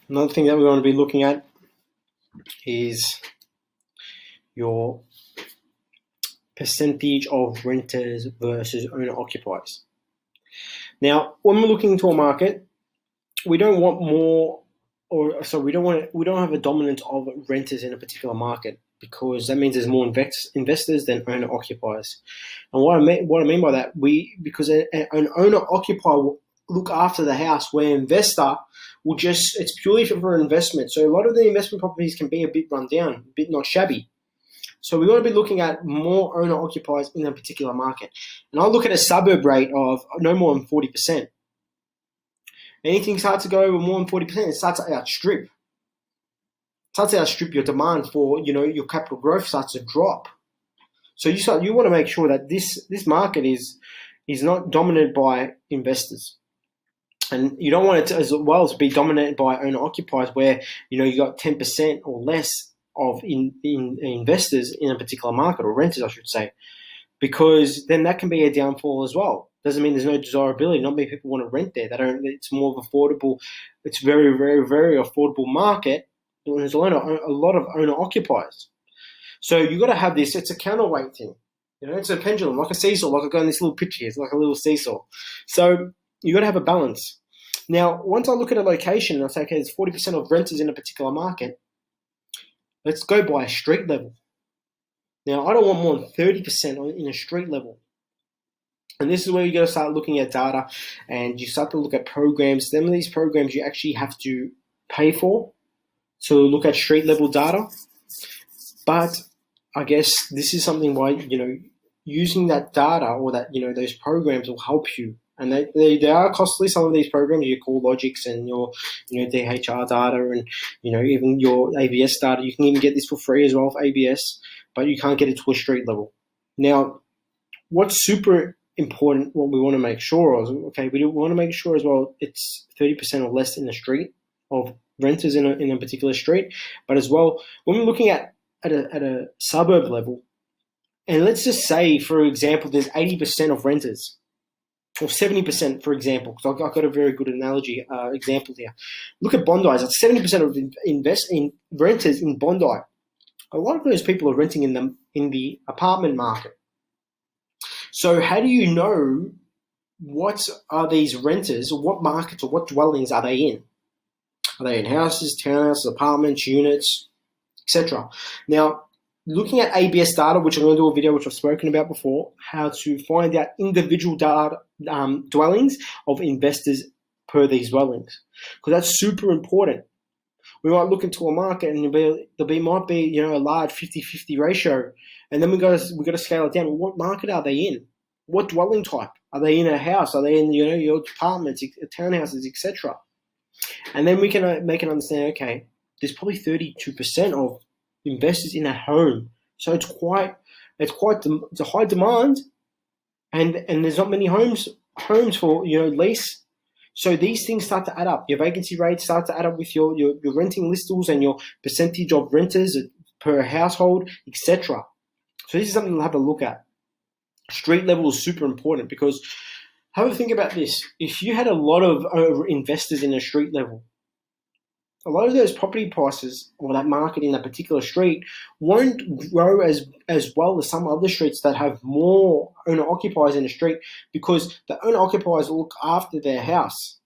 another thing that we want to be looking at is your percentage of renters versus owner-occupiers. Now, when we're looking into a market, we don't want we don't have a dominance of renters in a particular market, because that means there's more investors than owner-occupiers. And what I mean by that, because an owner-occupier will look after the house, where an investor will it's purely for investment. So a lot of the investment properties can be a bit run down, a bit not shabby. So we want to be looking at more owner-occupiers in a particular market. And I'll look at a suburb rate of no more than 40%. Anything starts to go over more than 40%, it starts to outstrip. Your demand for, your capital growth starts to drop. So you want to make sure that this market is not dominated by investors. And you don't want it to, as well, to be dominated by owner-occupiers, where, you got 10% or less of investors in a particular market, or renters, I should say, because then that can be a downfall as well. Doesn't mean there's no desirability. Not many people want to rent there. It's more of affordable. It's very, very, very affordable market. And there's a lot of owner-occupiers. So you got to have this. It's a counterweight thing. It's a pendulum, like a seesaw. Like I've got in this little picture here. It's like a little seesaw. So you got to have a balance. Now, once I look at a location and I say, okay, there's 40% of renters in a particular market, let's go by a street level. Now, I don't want more than 30% in a street level. And this is where you got to start looking at data, and you start to look at programs. Some of these programs you actually have to pay for to look at street level data. But I guess this is something why, using that data, or that, those programs will help you. And they are costly. Some of these programs, your CoreLogics and your, DHR data, and, even your ABS data. You can even get this for free as well for ABS, but you can't get it to a street level. Now, what's super important, what we want to make sure of, we want to make sure as well it's 30% or less in the street of renters in a particular street. But as well, when we're looking at a suburb level, and let's just say, for example, there's 80% of renters, or 70%, for example, because I've got a very good analogy example here. Look at Bondi. It's 70% of renters in Bondi. A lot of those people are renting in the apartment market. So how do you know what are these renters, or what markets, or what dwellings are they in? Are they in houses, townhouses, apartments, units, etc.? Now, looking at ABS data, which I'm going to do a video which I've spoken about before, how to find out individual data dwellings of investors per these dwellings, because that's super important. We might look into a market and might be a large 50-50 ratio, and then we got to scale it down. What market are they in? What dwelling type? Are they in a house? Are they in your apartments, townhouses, etc.? And then we can make it understand. Okay, there's probably 32% of investors in a home, so it's a high demand, and there's not many homes for lease. So these things start to add up. Your vacancy rates start to add up with your renting listings and your percentage of renters per household, etc. So this is something to have a look at. Street level is super important, because have a think about this. If you had a lot of investors in a street level, a lot of those property prices, or that market in that particular street, won't grow as well as some other streets that have more owner-occupiers in the street, because the owner-occupiers look after their house.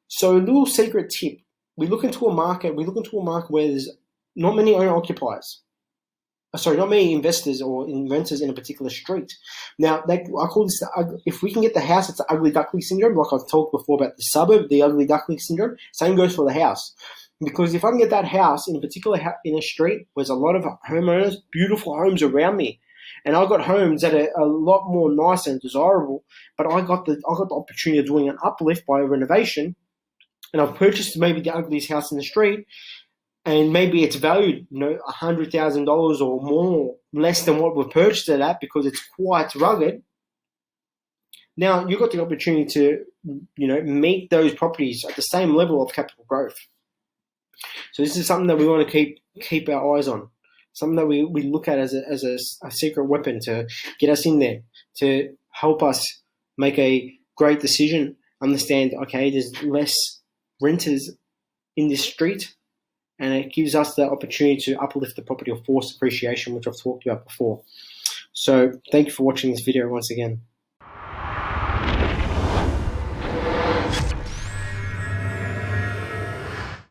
So a little secret tip, we look into a market where there's not many owner-occupiers. Not many investors or renters in a particular street. Now, I call this, if we can get the house, it's the ugly duckling syndrome, like I've talked before about the suburb, the ugly duckling syndrome. Same goes for the house. Because if I can get that house in a street where there's a lot of homeowners, beautiful homes around me, and I've got homes that are a lot more nice and desirable, but I got the opportunity of doing an uplift by a renovation, and I've purchased maybe the ugliest house in the street, and maybe it's valued, $100,000 or more, less than what we've purchased it at, because it's quite rugged. Now you've got the opportunity to, meet those properties at the same level of capital growth. So this is something that we want to keep our eyes on, something that we look at as a secret weapon to get us in there, to help us make a great decision, understand, okay, there's less renters in this street, and it gives us the opportunity to uplift the property of forced appreciation, which I've talked about before. So thank you for watching this video once again.